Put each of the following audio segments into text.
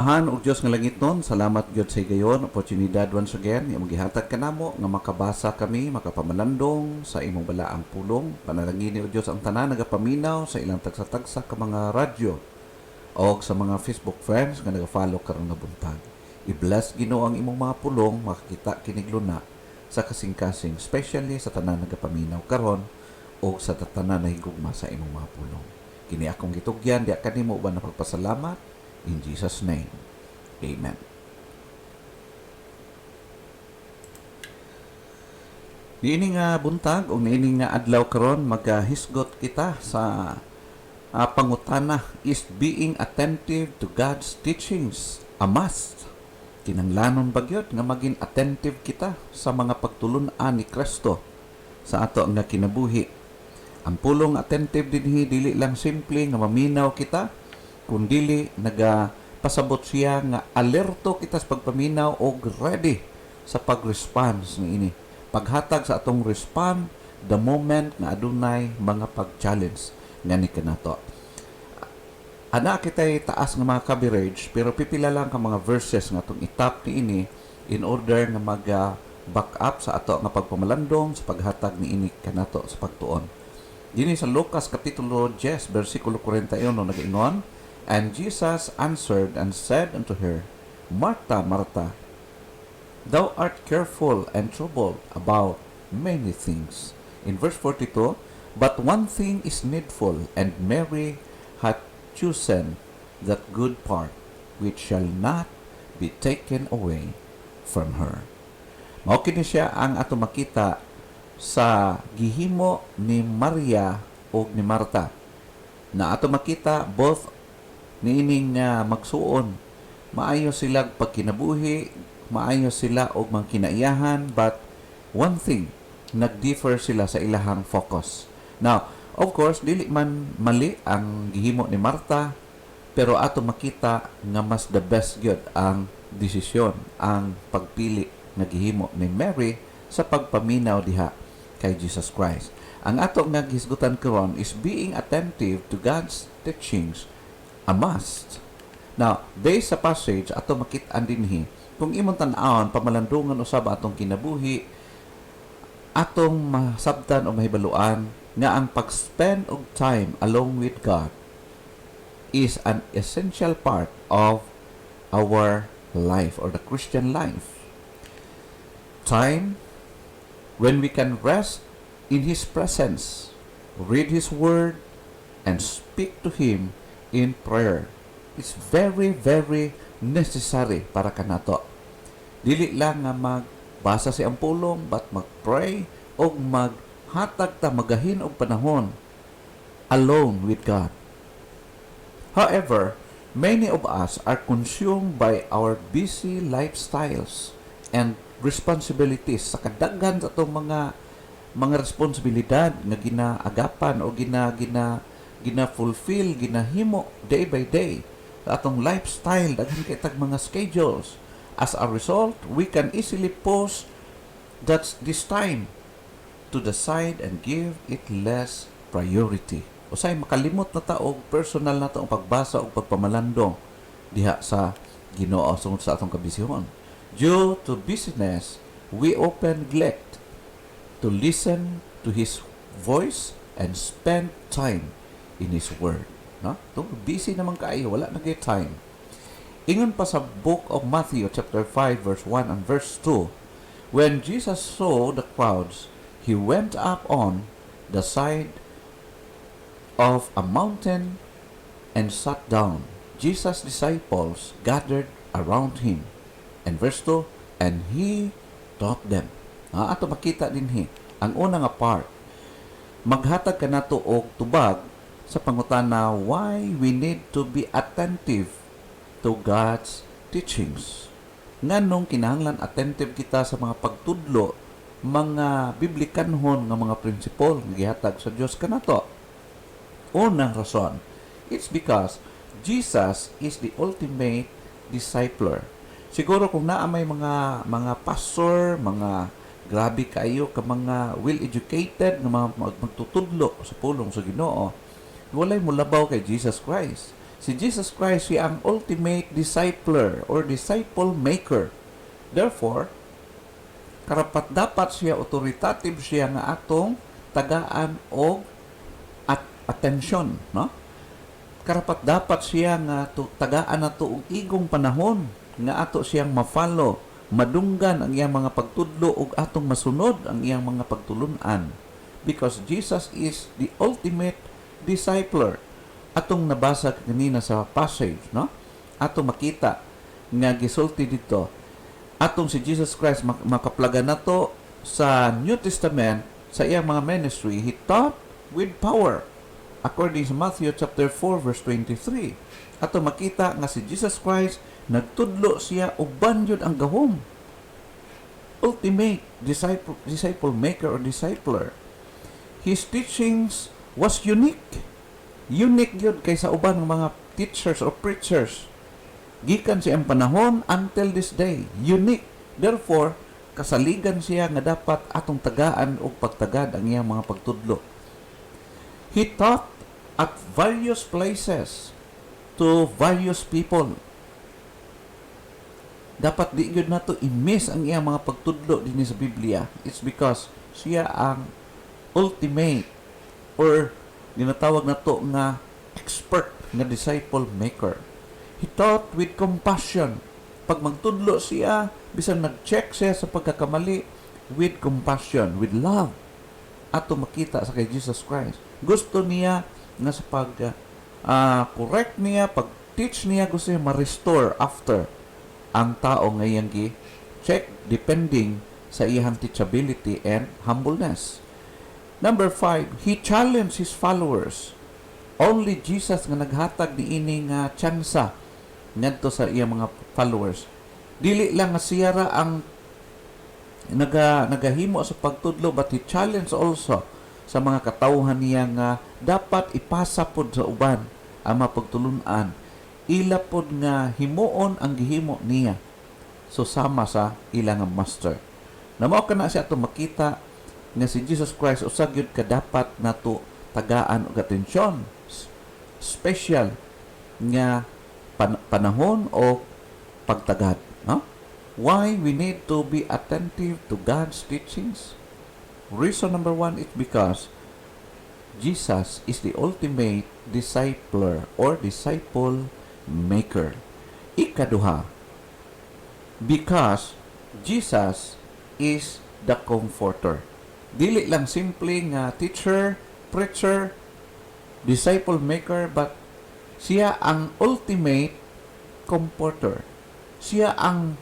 Han ug Dios nga langiton, salamat gyud sa gayon oportunidad once again nga magihatag kanamo nga makabasa kami, makapamalandong sa imong balaang pulong. Panalangin ni Dios ang tanan nagapaminaw sa ilang tagsa-tagsa ka mga radyo o sa mga Facebook friends nga nagafollow karon nga buntag. I-bless Ginoo ang imong mga pulong, makakita kinigluna sa kasing-kasing, especially sa tanan nagapaminaw karon o sa tanan na higugma sa imong mga pulong. Kini akong gitugyan, di kanimo ba na pagpasalamat. In Jesus' name, Amen. Niini nga buntag o niini nga adlaw karon magahisgot kita sa pangutana, is being attentive to God's teachings a must? Kinanglanon bagyot nga maging attentive kita sa mga pagtulun-an ni Kristo sa ato nga kinabuhi. Ang pulong attentive dinhi dili lang simple nga maminaw kita, kundili nagapasabot siya nga alerto kita sa pagpaminaw o ready sa pag-response ni ini. Paghatag sa atong respond the moment nga adunay mga pag-challenge nga ni kanato. Ana kitay taas nga mga coverage pero pipila lang ka mga verses nga atong itap ni ini in order nga mag-back up sa ato nga pagpamalandong sa paghatag ni ini kanato sa pagtuon. Dini sa Lucas kapitulo 10 bersikulo 41 nag-ingon, "And Jesus answered and said unto her, Martha, Martha, thou art careful and troubled about many things." In verse 42, "But one thing is needful, and Mary hath chosen that good part, which shall not be taken away from her." Mao kini siya ang ato makita sa gihimo ni Maria o ni Marta. Na ato makita both niining magsuon, maayo sila pagkinabuhi, maayo sila og mangkinaiyahan, but one thing, nag-differ sila sa ilahang focus. Now, of course, dili man mali ang gihimo ni Marta, pero ato makita nga mas the best gyud ang desisyon, ang pagpili nga gihimo ni Mary sa pagpaminaw diha kay Jesus Christ. Ang ato nga gisgutan karon is being attentive to God's teachings a must. Now, based sa passage, ato makit-an dinhi, kung imong tan-awon, pamalandungan usab atong kinabuhi, atong masabtan o mahibaluan, nga ang pag-spend of time along with God is an essential part of our life or the Christian life. Time when we can rest in His presence, read His Word, and speak to Him in prayer. It's very, very necessary para kanato. Dili lang nga magbasa sa pulong, but mag-pray o maghatag ta magahin og panahon alone with God. However, many of us are consumed by our busy lifestyles and responsibilities sa kadaghan sa itong mga responsibilidad nga ginaagapan o gina-fulfill, ginahimo day by day sa atong lifestyle, daghan kay tag mga schedules. As a result, we can easily pause this time to the side and give it less priority. Usay makalimot na ta og personal na ta ang pagbasa o pagpamalandong diha sa Ginoo sungod sa atong kabisihon. Due to busyness, we often neglect to listen to His voice and spend time in His Word. No? Busy naman kaayo, wala na kay time. Ingon pa sa book of Matthew chapter 5 verse 1 and verse 2, "When Jesus saw the crowds, He went up on the side of a mountain and sat down. Jesus' disciples gathered around Him." And verse 2, "And He taught them." Ato makita dinhi ang una nga part, maghatag ka nato og tubag sa pangutana why we need to be attentive to God's teachings. Nganong kinahanglan attentive kita sa mga pagtudlo, mga biblikanhon nga mga prinsipol nga gihatag sa Dios kanato. Unang rason, it's because Jesus is the ultimate discipler. Siguro kung naa may mga pastor, mga grabe kayo ka mga well-educated nga mga magtutudlo sa pulong sa Ginoo, walay mulabaw kay Jesus Christ. Si Jesus Christ siya ang ultimate discipler or disciple maker. Therefore, karapat dapat siya, authoritative siya nga atong tagaan og at atensyon, no? Karapat dapat siya nga tagaan nato og igong panahon nga ato siyang ma-follow, madunggan ang iyang mga pagtudlo ug atong masunod ang iyang mga pagtulunan, because Jesus is the ultimate discipler. Atong nabasa kanina sa passage, no? Atong makita nga gisulti dito, atong si Jesus Christ makaplagan nato sa New Testament sa iyang mga ministry. He taught with power according to Matthew chapter 4 verse 23. Atong makita nga si Jesus Christ nagtudlo siya uban yun ang gahom. Ultimate disciple maker or discipler. His teachings was unique. Unique yun kaysa uban ng mga teachers or preachers gikan siyang panahon until this day. Unique. Therefore, kasaligan siya nga dapat atong tagaan o pagtagad ang iyang mga pagtudlo. He taught at various places to various people. Dapat di yun nato i-miss ang iyang mga pagtudlo din sa Biblia. It's because siya ang ultimate or ginatawag nato nga expert nga disciple maker. He taught with compassion. Pag magtudlo siya, bisan nag-check siya sa pagkakamali, with compassion, with love. Ato makita sa kay Jesus Christ. Gusto niya nga sa correct niya, pag-teach niya, gusto niya ma-restore after ang tao ngayang check depending sa iyang teachability and humbleness. Number 5, he challenged his followers. Only Jesus nga naghatag ni ini nga tsansa ngadto sa iyang mga followers. Dili lang nga siya ra ang nagahimo sa pagtudlo, but he challenged also sa mga katawhan niya nga dapat ipasa pod sa uban ang mga pagtulunan. Ila pod nga himuon ang gihimo niya. So sama sa ilang master. Namo kana siya ato makita nga si Jesus Christ usag gyud ka dapat nato tagaan og atensyon. Special nga panahon o pagtagad. No? Why we need to be attentive to God's teachings? Reason number 1 is because Jesus is the ultimate discipler or disciple maker. Ikaduha, because Jesus is the comforter. Dili lang simple nga teacher, preacher, disciple maker, but siya ang ultimate comforter. Siya ang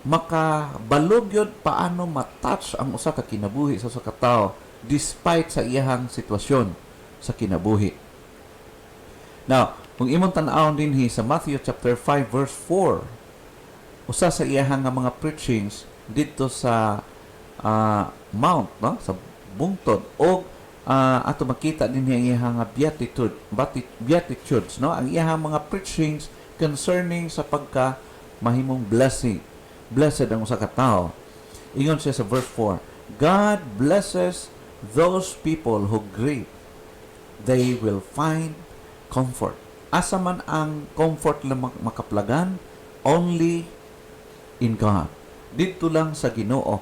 makabalog yun paano matouch ang usa ka kinabuhi sa usa ka tawo despite sa iyahang sitwasyon sa kinabuhi. Now, kung imong tan-awon dinhi sa Matthew chapter 5 verse 4, usa sa iyahang mga preachings dito sa mount, no? Sa bungtod, o ato makita din ang iyahang beatitudes, no? Ang iyahang mga preachings concerning sa pagka mahimong blessed ang usa ka tawo. Ingon siya sa verse 4, God blesses those people who grieve. They will find comfort. Asa man ang comfort lang makaplagan? Only in God. Dito lang sa Ginoo.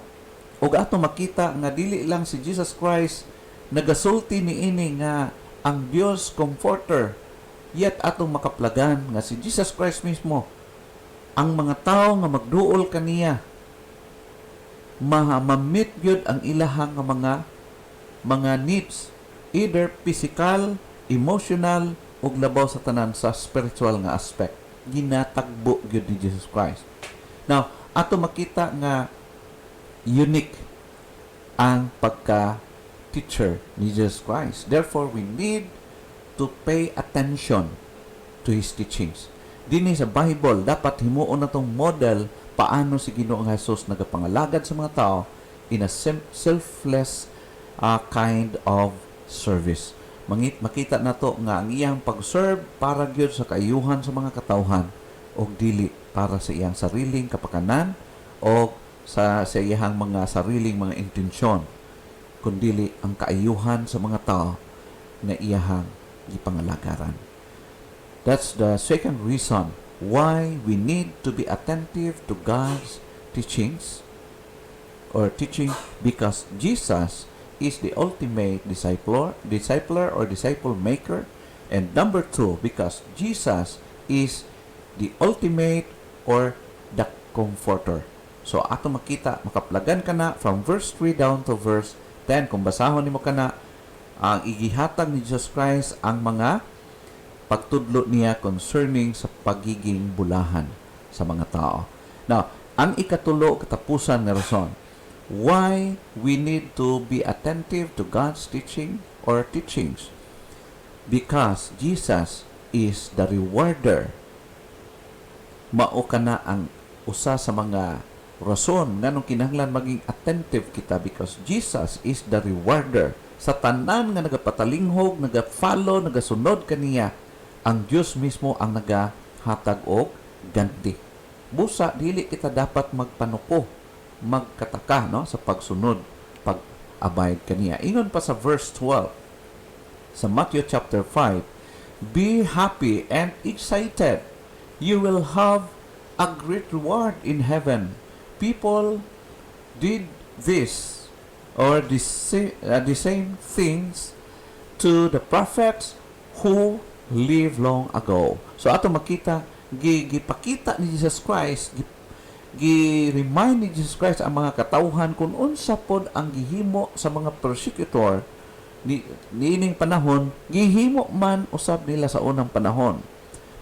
Ug ato makita nga dili lang si Jesus Christ nagasulti niini nga ang Dios comforter, yet atong makaplagan nga si Jesus Christ mismo ang mga tao nga magduol kaniya ma-meet gyud ang ilahang nga mga needs, either physical, emotional, ug labaw sa tanan sa spiritual nga aspect. Ginatagbo gyud ni Jesus Christ. Now, ato makita nga unique ang pagka-teacher ni Jesus Christ. Therefore, we need to pay attention to His teachings. Dinhi sa Bible, dapat himuon natong model paano si Ginoong Jesus nagapangalagad sa mga tao in a selfless kind of service. Makita na to nga ang iyang pag-serve para gyud sa kaayuhan sa mga katawhan o dili para sa iyang sariling kapakanan o sa iyang mga sariling mga intensyon, kundi ang kaayuhan sa mga tao na iyang gipangalagaran. That's the second reason why we need to be attentive to God's teachings or teaching, because Jesus is the ultimate discipler or disciple maker. And number two, because Jesus is the ultimate or the comforter. So ato makita, makaplagan ka na from verse 3 down to verse 10. Kung basahon nimo ka na, ang igihatag ni Jesus Christ ang mga pagtudlo niya concerning sa pagiging bulahan sa mga tao. Now, ang ikatulo, katapusan na rason, why we need to be attentive to God's teaching or teachings. Because Jesus is the rewarder. Mao ka na ang usa sa mga rason nga nung kinahanglan maging attentive kita, because Jesus is the rewarder. Sa tanan nga nagapatalinghog, nagafollow, nagasunod kaniya, ang Diyos mismo ang nagahatag og ganti. Busa, dili kita dapat magpanuko, magkataka, no, sa pagsunod, pag-abide kaniya. Ingon pa sa verse 12, sa Matthew chapter 5, be happy and excited. You will have a great reward in heaven. People did this or the same things to the prophets who lived long ago. So ato makita, gipakita ni Jesus Christ, gi-remind ni Jesus Christ ang mga katawhan kung unsa pod ang gihimo sa mga persecutor niining panahon, gihimo man usab nila sa unang panahon.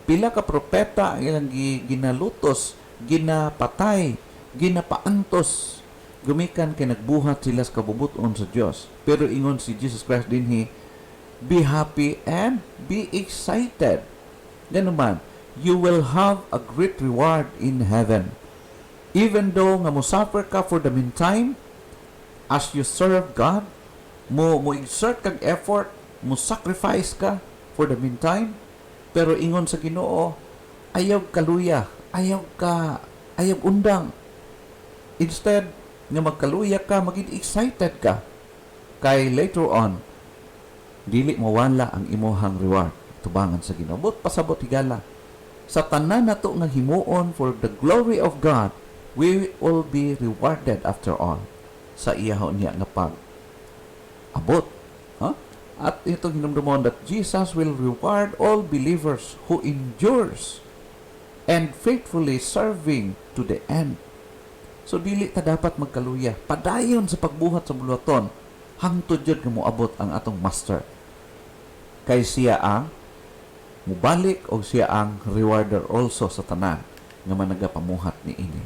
Pila ka propeta ang ilang ginalutos, ginapatay, ginapaantos, gumikan kay nagbuhat sila sa kabubuton sa Dios. Pero ingon si Jesus Christ dinhi, be happy and be excited. Ganun man, you will have a great reward in heaven. Even though nga mo suffer ka for the meantime, as you serve God, mo exert kag effort, mo sacrifice ka for the meantime, pero ingon sa Ginoo, ayaw kaluya, ayaw undang. Instead nga magkaluya ka, maging excited ka, kay later on dili mawala ang imuhang reward tubangan sa Ginoo. But pasabot higala, sa tanan nato nga himuon for the glory of God, we will be rewarded after all sa iyahon niya nga pag abot. At itong hinumdumon that Jesus will reward all believers who endures and faithfully serving to the end. So dili ta dapat magkaluya, padayon sa pagbuhat sa buluhaton, hangtod jud nga moabot ang atong master. Kay siya ang mubalik o siya ang rewarder also sa tanan nga managapamuhat ni ini.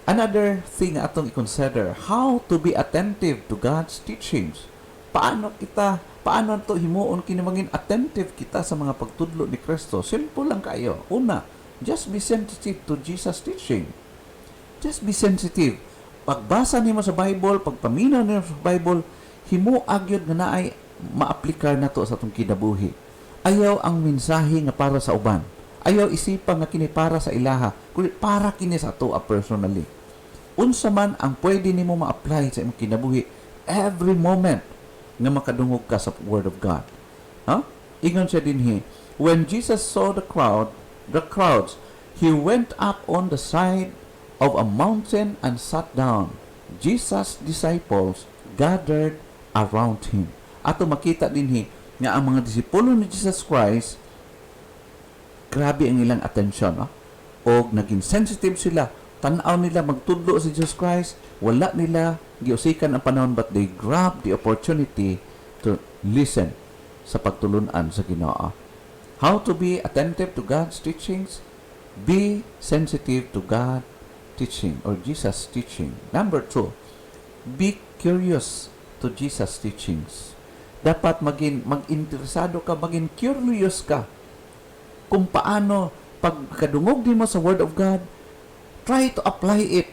Another thing atong i-consider, how to be attentive to God's teachings. Paano to himuon kini maging attentive kita sa mga pagtudlo ni Kristo? Simple lang kayo. Una, just be sensitive to Jesus' teaching. Just be sensitive. Pagbasa nimo sa Bible, pagpaminaw nimo sa Bible, himuag yun nga naay maaplikar na to sa atong kinabuhi. Ayaw ang mensahe nga para sa uban. Ayaw isipan nga kini para sa ilaha, kundi para kini sa ato personally. Unsa man ang pwede nimo ma-apply sa imong kinabuhi every moment nga makadungog ka sa Word of God. Ingon siya dinhi, when Jesus saw the crowds, he went up on the side of a mountain and sat down. Jesus' disciples gathered around him. Ato makita dinhi nga ang mga disipulo ni Jesus Christ, grabe ang ilang attention, o naging sensitive sila. Tanaw nila magtudlo si Jesus Christ, wala nila giusikan ang panahon, but they grabbed the opportunity to listen sa pagtulunan sa Ginoo. How to be attentive to God's teachings? Be sensitive to God teaching or Jesus teaching. Number 2, be curious to Jesus teachings. Dapat mag-interesado ka, maging curious ka kung paano pagkadungog din mo sa Word of God, try to apply it.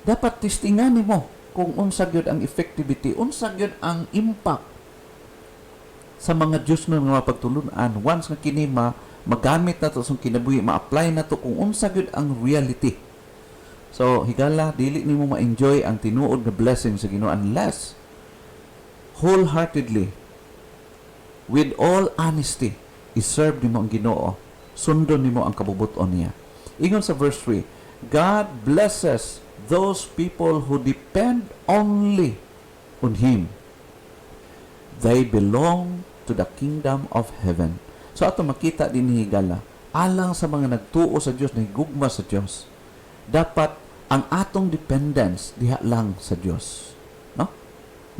Dapat testingan mo kung unsa gyud ang effectivity, unsa gyud ang impact sa mga Diyos ng mga pagtulunan. Once nga kini magamit na to sa kinabuhi, ma-apply na to kung unsa gyud ang reality. So higala, dili nimo ma-enjoy ang tinuod na blessing sa Ginoo unless wholeheartedly, with all honesty, iserve nimo ang Ginoo, sundon nimo ang kabubuton niya. Ingon sa verse 3, God blesses those people who depend only on Him. They belong to the kingdom of heaven. So ato makita din ni higala, alang sa mga nagtuo sa Dios, nahigugma sa Dios, dapat ang atong dependence diha lang sa Dios. No?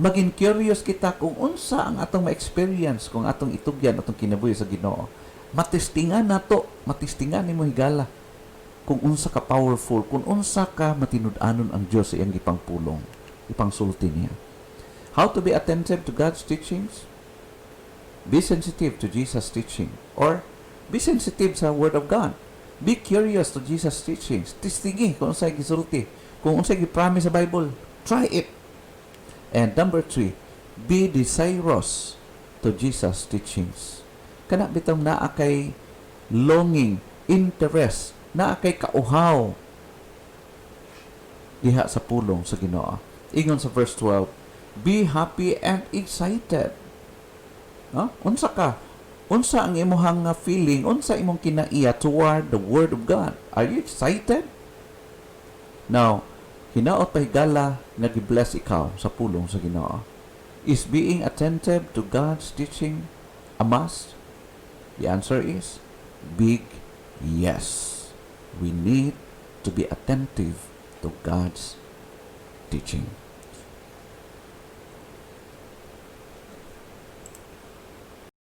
Maging curious kita kung unsa ang atong ma-experience, kung atong itugyan, atong kinabuhi sa Ginoo. Matistingan nato, matistingan nimo higala kung unsa ka powerful, kung unsa ka matinud-anon ang Dios sa iyang gipangpulong, ipangsulti niya. How to be attentive to God's teachings? Be sensitive to Jesus' teaching, or be sensitive sa Word of God. Be curious to Jesus' teachings. Tistingi kung unsay gisulti, kung unsay gipromise sa Bible. Try it. And number 3, be desirous to Jesus' teachings. Kana bitang naa kay longing, interest, naa kay kauhaw diha sa pulong sa Ginoo. Ingon sa verse 12, be happy and excited. No? Unsa ka? Unsa ang imong feeling? Unsa imong kinaiya toward the Word of God? Are you excited? Now, hinaot pa higala nga gi-bless ikaw sa pulong sa Ginoo. Is being attentive to God's teaching a must? The answer is big yes. We need to be attentive to God's teaching.